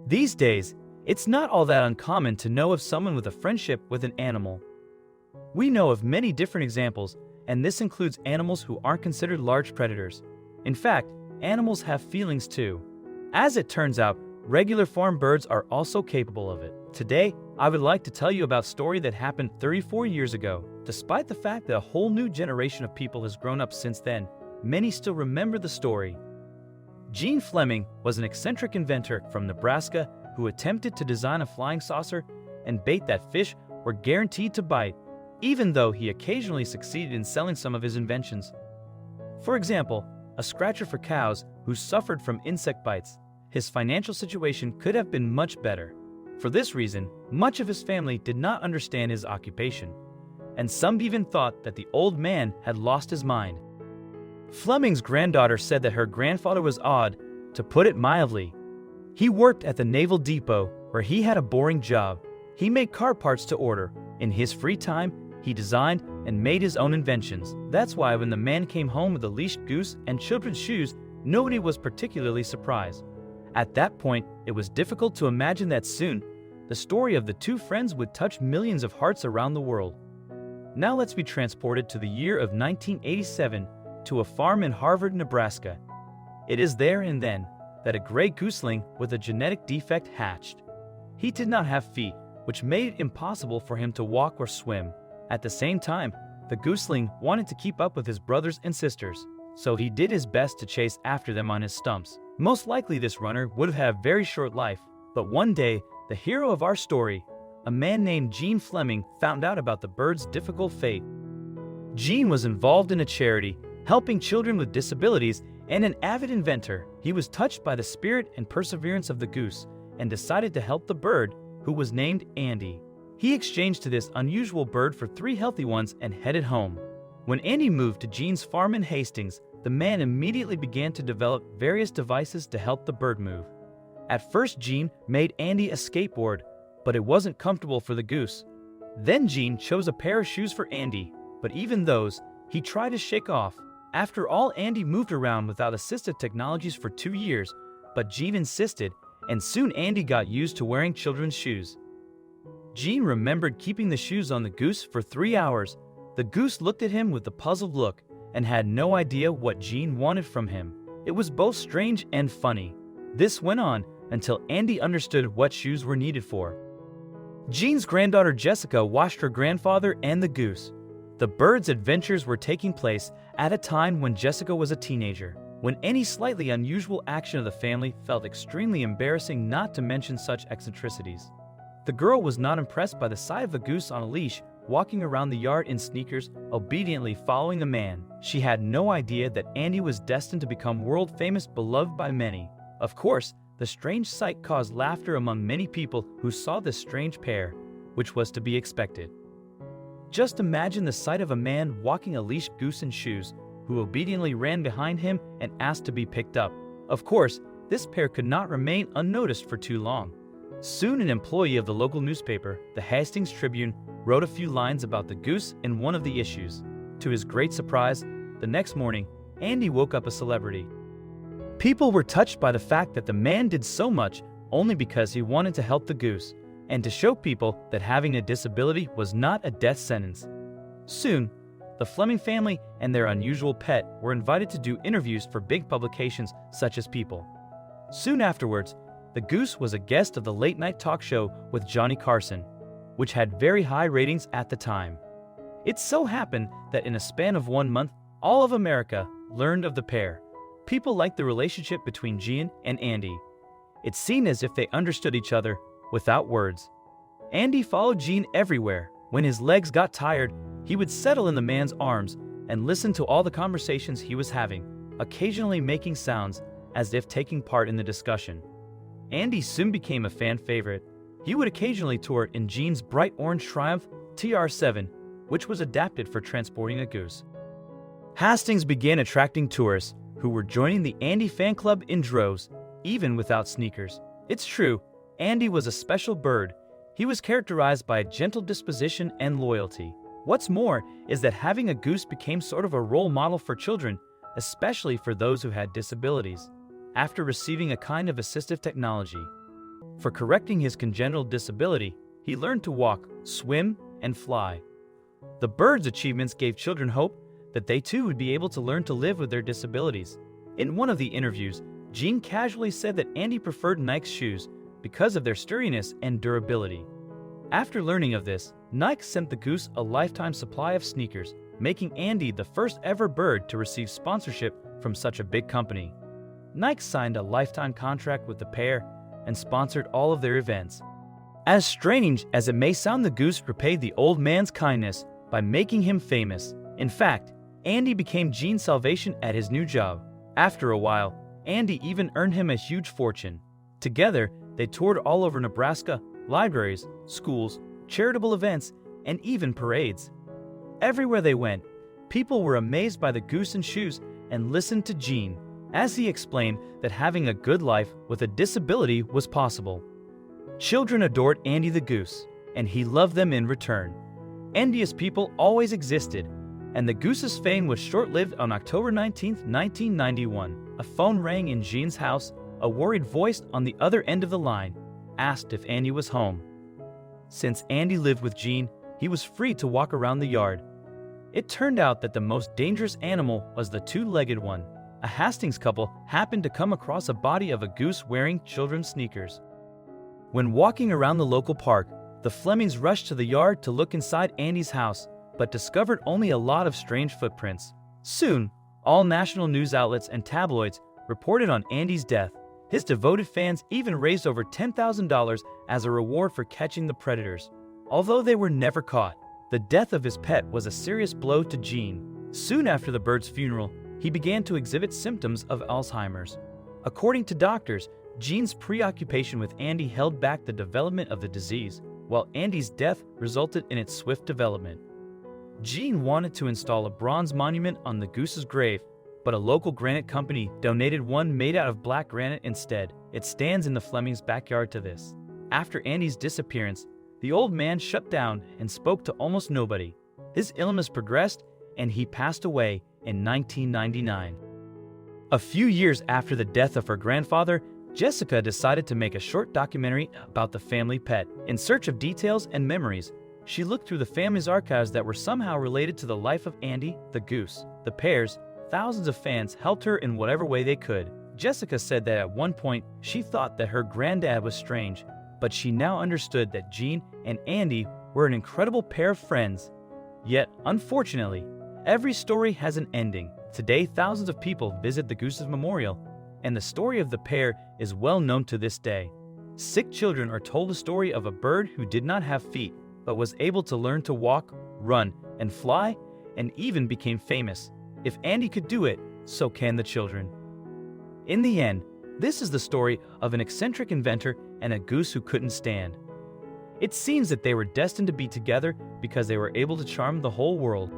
These days, it's not all that uncommon to know of someone with a friendship with an animal. We know of many different examples, and this includes animals who aren't considered large predators. In fact, animals have feelings too. As it turns out, regular farm birds are also capable of it. Today, I would like to tell you about a story that happened 34 years ago. Despite the fact that a whole new generation of people has grown up since then, many still remember the story. Gene Fleming was an eccentric inventor from Nebraska who attempted to design a flying saucer and bait that fish were guaranteed to bite, even though he occasionally succeeded in selling some of his inventions. For example, a scratcher for cows who suffered from insect bites. His financial situation could have been much better. For this reason, much of his family did not understand his occupation, and some even thought that the old man had lost his mind. Fleming's granddaughter said that her grandfather was odd, to put it mildly. He worked at the Naval Depot, where he had a boring job. He made car parts to order. In his free time, he designed and made his own inventions. That's why when the man came home with a leashed goose and children's shoes, nobody was particularly surprised. At that point, it was difficult to imagine that soon, the story of the two friends would touch millions of hearts around the world. Now let's be transported to the year of 1987 to a farm in Harvard, Nebraska. It is there and then that a gray gooseling with a genetic defect hatched. He did not have feet, which made it impossible for him to walk or swim. At the same time, the gooseling wanted to keep up with his brothers and sisters, so he did his best to chase after them on his stumps. Most likely this runner would have had a very short life, but one day, the hero of our story, a man named Gene Fleming, found out about the bird's difficult fate. Gene was involved in a charity, helping children with disabilities, and an avid inventor. He was touched by the spirit and perseverance of the goose and decided to help the bird, who was named Andy. He exchanged to this unusual bird for 3 healthy ones and headed home. When Andy moved to Gene's farm in Hastings, the man immediately began to develop various devices to help the bird move. At first, Gene made Andy a skateboard, but it wasn't comfortable for the goose. Then Gene chose a pair of shoes for Andy, but even those, he tried to shake off. After all, Andy moved around without assistive technologies for 2 years, but Gene insisted, and soon Andy got used to wearing children's shoes. Gene remembered keeping the shoes on the goose for 3 hours. The goose looked at him with a puzzled look and had no idea what Gene wanted from him. It was both strange and funny. This went on until Andy understood what shoes were needed for. Gene's granddaughter Jessica watched her grandfather and the goose. The bird's adventures were taking place at a time when Jessica was a teenager, when any slightly unusual action of the family felt extremely embarrassing, not to mention such eccentricities. The girl was not impressed by the sight of a goose on a leash walking around the yard in sneakers, obediently following the man. She had no idea that Andy was destined to become world famous, beloved by many. Of course, the strange sight caused laughter among many people who saw this strange pair, which was to be expected. Just imagine the sight of a man walking a leashed goose in shoes, who obediently ran behind him and asked to be picked up. Of course, this pair could not remain unnoticed for too long. Soon an employee of the local newspaper, the Hastings Tribune, wrote a few lines about the goose in one of the issues. To his great surprise, the next morning, Andy woke up a celebrity. People were touched by the fact that the man did so much only because he wanted to help the goose, and to show people that having a disability was not a death sentence. Soon, the Fleming family and their unusual pet were invited to do interviews for big publications such as People. Soon afterwards, the goose was a guest of the late-night talk show with Johnny Carson, which had very high ratings at the time. It so happened that in a span of 1 month, all of America learned of the pair. People liked the relationship between Gene and Andy. It seemed as if they understood each other without words. Andy followed Gene everywhere. When his legs got tired, he would settle in the man's arms and listen to all the conversations he was having, occasionally making sounds as if taking part in the discussion. Andy soon became a fan favorite. He would occasionally tour in Gene's bright orange Triumph TR7, which was adapted for transporting a goose. Hastings began attracting tourists who were joining the Andy fan club in droves, even without sneakers. It's true, Andy was a special bird. He was characterized by a gentle disposition and loyalty. What's more is that having a goose became sort of a role model for children, especially for those who had disabilities. After receiving a kind of assistive technology, For correcting his congenital disability, he learned to walk, swim, and fly. The bird's achievements gave children hope that they too would be able to learn to live with their disabilities. In one of the interviews, Jean casually said that Andy preferred Nike's shoes because of their sturdiness and durability. After learning of this, Nike sent the Goose a lifetime supply of sneakers, making Andy the first ever bird to receive sponsorship from such a big company. Nike signed a lifetime contract with the pair and sponsored all of their events. As strange as it may sound, the Goose repaid the old man's kindness by making him famous. In fact, Andy became Jean's salvation at his new job. After a while, Andy even earned him a huge fortune. Together, they toured all over Nebraska, libraries, schools, charitable events, and even parades. Everywhere they went, people were amazed by the Goose and shoes and listened to Jean as he explained that having a good life with a disability was possible. Children adored Andy the Goose, and he loved them in return. Envious people always existed, and the Goose's fame was short-lived. On October 19, 1991, a phone rang in Jean's house. A worried voice on the other end of the line asked if Andy was home. Since Andy lived with Jean, he was free to walk around the yard. It turned out that the most dangerous animal was the two-legged one. A Hastings couple happened to come across a body of a goose wearing children's sneakers. When walking around the local park, the Flemings rushed to the yard to look inside Andy's house, but discovered only a lot of strange footprints. Soon, all national news outlets and tabloids reported on Andy's death. His devoted fans even raised over $10,000 as a reward for catching the predators. Although they were never caught, the death of his pet was a serious blow to Jean. Soon after the bird's funeral, he began to exhibit symptoms of Alzheimer's. According to doctors, Jean's preoccupation with Andy held back the development of the disease, while Andy's death resulted in its swift development. Jean wanted to install a bronze monument on the Goose's grave, but a local granite company donated one made out of black granite instead. It stands in the Flemings' backyard to this. After Andy's disappearance, the old man shut down and spoke to almost nobody. His illness progressed, and he passed away in 1999. A few years after the death of her grandfather, Jessica decided to make a short documentary about the family pet. In search of details and memories, she looked through the family's archives that were somehow related to the life of Andy the Goose. The pair's thousands of fans helped her in whatever way they could. Jessica said that at one point she thought that her granddad was strange, but she now understood that Jean and Andy were an incredible pair of friends. Yet, unfortunately, every story has an ending. Today, thousands of people visit the Goose's memorial, and the story of the pair is well known to this day. Sick children are told the story of a bird who did not have feet, but was able to learn to walk, run, and fly, and even became famous. If Andy could do it, so can the children. In the end, this is the story of an eccentric inventor and a goose who couldn't stand. It seems that they were destined to be together because they were able to charm the whole world.